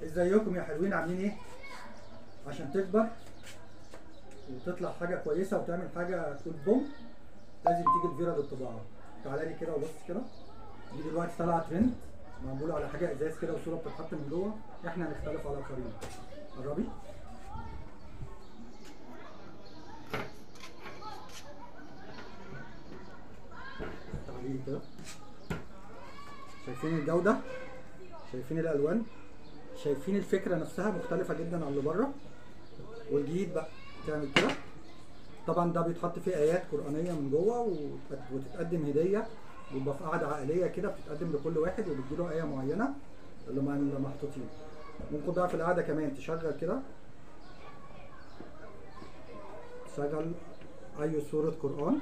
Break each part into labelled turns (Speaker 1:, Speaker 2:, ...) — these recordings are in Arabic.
Speaker 1: ازيكم يا حلوين، عاملين ايه؟ عشان تكبر وتطلع حاجه كويسه وتعمل حاجه تقول بوم، لازم تيجي الفيرا للطباعه. تعالى لي كده وبص كده. دي دلوقتي طالعه ترند، معموله على حاجه ازاز كده وصوره بتتحط من جوه. احنا هنختلف على الاخرين. قربي. تعالي كده. شايفين الجوده؟ شايفين الالوان؟ شايفين الفكره نفسها مختلفه جدا عن اللي بره. والجديد بقى تعمل كده. طبعا ده بيتحط فيه ايات قرانيه من جوه وتتقدم هديه، ويبقى في قعده عائليه كده بتتقدم لكل واحد وبتديله ايه معينه اللي محطوطين. ممكن بقى في القعده كمان تشغل كده، تشغل اي سوره قران.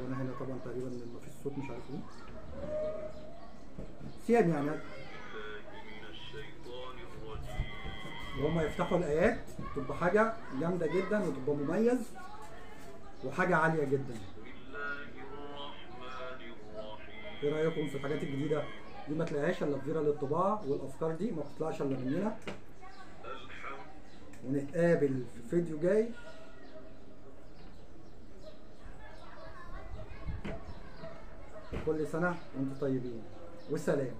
Speaker 1: وانا هنا طبعا تقريبا مفيش صوت، مش عارف ليه. سيان يعني. وهم يفتحوا الايات تبقى حاجه جامده جدا وتبقى مميز وحاجه عاليه جدا. ايه رايكم في الحاجات الجديده دي؟ ما تلاقيهاش الا في فيرا للطباعه، والافكار دي ما بتطلعش الا مننا. ونتقابل في فيديو جاي. كل سنه وانتم طيبين، والسلام.